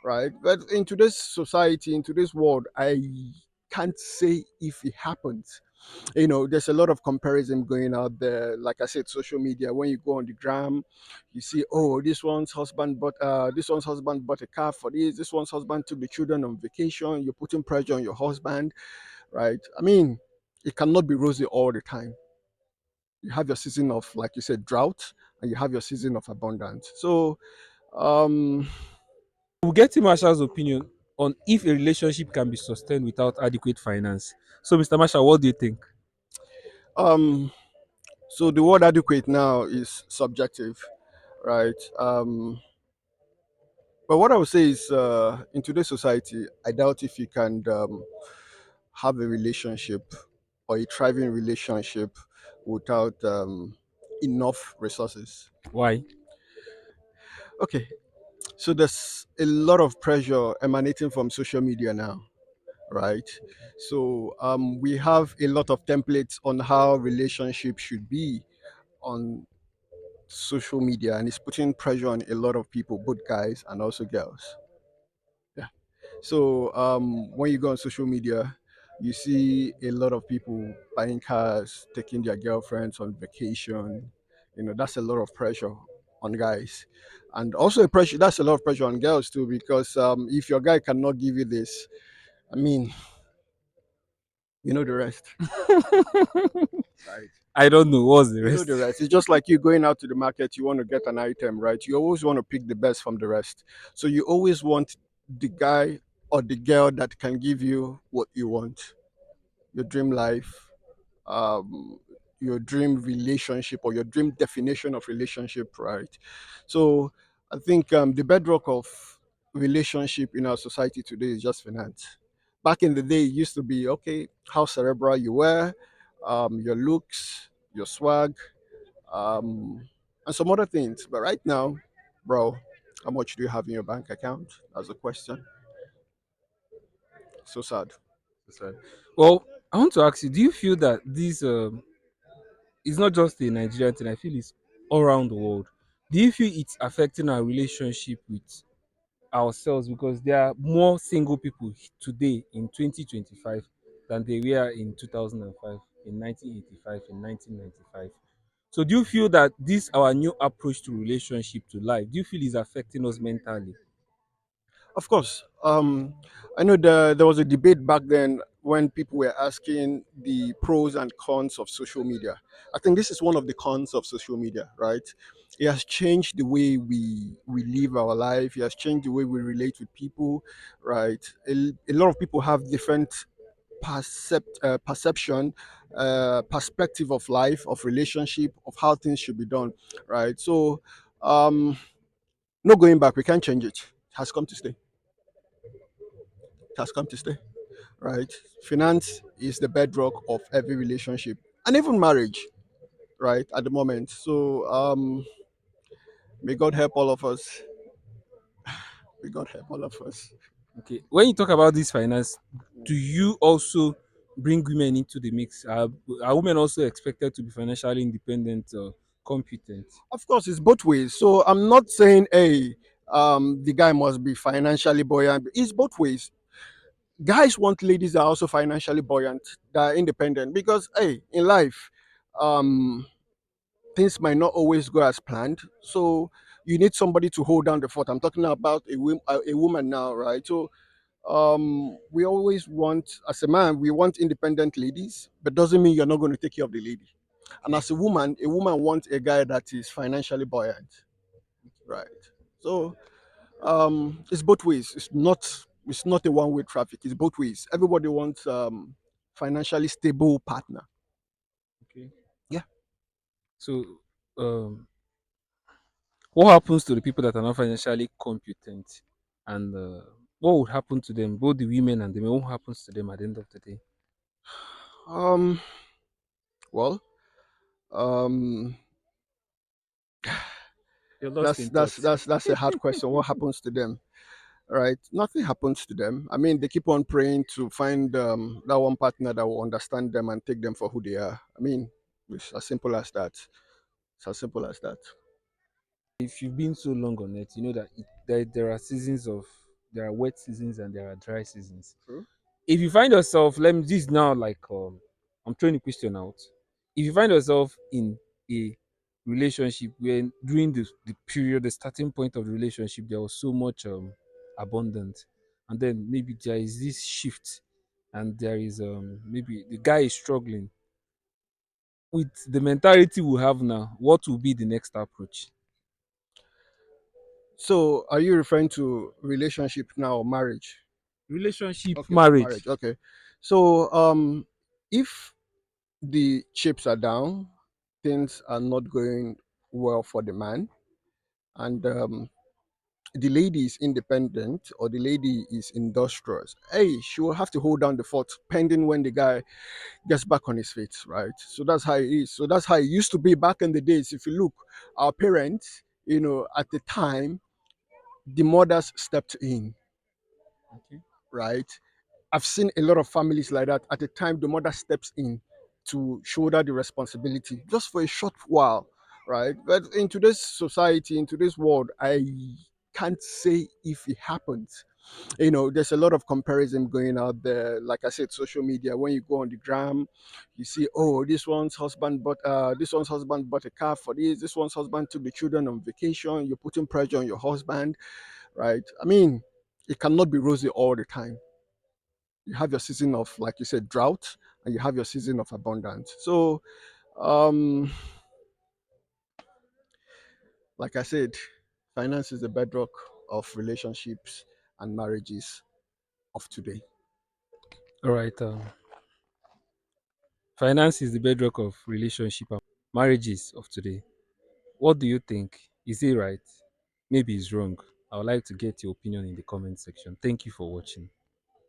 right? But in today's society, in today's world, I can't say if it happens. There's a lot of comparison going out there. Like I said, social media. When you go on the gram, you see, oh, this one's husband bought a car for this one's husband took the children on vacation. You're putting pressure on your husband, right? I mean, it cannot be rosy all the time. You have your season of, like you said, drought, and you have your season of abundance. So, um, We'll get Marshall's opinion on if a relationship can be sustained without adequate finance. So, Mr. Marshall, what do you think? um, so the word adequate now is subjective, right? But what I would say is, in today's society, I doubt if you can have a relationship or a thriving relationship without enough resources. Why? Okay, so there's a lot of pressure emanating from social media now, right? So we have a lot of templates on how relationships should be on social media, and it's putting pressure on a lot of people, both guys and also girls. Yeah. So when you go on social media, you see a lot of people buying cars, taking their girlfriends on vacation. That's a lot of pressure on guys, and also that's a lot of pressure on girls too. Because if your guy cannot give you this, I mean, you know the rest, right? I don't know. What's the You know rest? the rest. It's just like you going out to the market. You want to get an item, right? You always want to pick the best from the rest. So you always want the guy or the girl that can give you what you want, your dream life, your dream relationship, or your dream definition of relationship, right? So I think the bedrock of relationship in our society today is just finance. Back in the day, it used to be okay, how cerebral you were, your looks, your swag, and some other things. But right now, bro, how much do you have in your bank account? That's a question. So sad. Sorry. Well, I want to ask you: do you feel that this is not just a Nigerian thing? I feel it's all around the world. Do you feel it's affecting our relationship with ourselves because there are more single people today in 2025 than they were in 2005, in 1985, in 1995? So, do you feel that this our new approach to relationship to life? Do you feel is affecting us mentally? Of course. I know there was a debate back then when people were asking the pros and cons of social media. I think this is one of the cons of social media, right? It has changed the way we live our life. It has changed the way we relate with people, right? A lot of people have different perception, perspective of life, of relationship, of how things should be done, right? So, no going back. We can't change it. It has come to stay. It has come to stay, right? Finance is the bedrock of every relationship and even marriage, right? At the moment. So, may God help all of us. May God help all of us. Okay. When you talk about this finance, do you also bring women into the mix? Are women also expected to be financially independent or competent? Of course, it's both ways. So I'm not saying, hey, the guy must be financially buoyant. It's both ways. Guys want ladies that are also financially buoyant, that are independent, because hey, in life, um, things might not always go as planned. So you need somebody to hold down the fort. I'm talking about a woman now, right? So we always want, as a man, we want independent ladies, but doesn't mean you're not going to take care of the lady. And as a woman wants a guy that is financially buoyant, right? So it's both ways. It's not a one way traffic. It's both ways. Everybody wants financially stable partner. Okay. Yeah. So, what happens to the people that are not financially competent, and what would happen to them, both the women and the men? What happens to them at the end of the day? Um. Well. Um. You're lost That's in that's thought. that's that's a hard question. What happens to them? Right? Nothing happens to them. I mean, they keep on praying to find that one partner that will understand them and take them for who they are. I mean, it's as simple as that. It's as simple as that. If you've been so long on it, you know that there are seasons of there are wet seasons and there are dry seasons. True. If you find yourself, let me this is now like I'm throwing the question out. If you find yourself in a relationship where during the period, the starting point of the relationship, there was so much abundance, and then maybe there is this shift, and there is maybe the guy is struggling with the mentality we have now, what will be the next approach? So, are you referring to relationship now or marriage? Relationship, Okay, marriage. marriage. Okay. So, if the chips are down, things are not going well for the man, and the lady is independent or the lady is industrious, hey, she will have to hold down the fort pending when the guy gets back on his feet, right? So that's how it is. So that's how it used to be back in the days. If you look, our parents, at the time, the mothers stepped in, Okay. right? I've seen a lot of families like that. At the time, the mother steps in to shoulder the responsibility just for a short while, right? But in today's society, in today's world, I can't say if it happens. There's a lot of comparison going out there. Like I said, social media. When you go on the gram, you see, oh, this one's husband bought a car for this. This one's husband took the children on vacation. You're putting pressure on your husband, right? I mean, it cannot be rosy all the time. You have your season of, like you said, drought, and you have your season of abundance. So, um like I said, finance is the bedrock of relationships and marriages of today. All right. Finance is the bedrock of relationship and marriages of today. What do you think? Is it right? Maybe it's wrong. I would like to get your opinion in the comment section. Thank you for watching.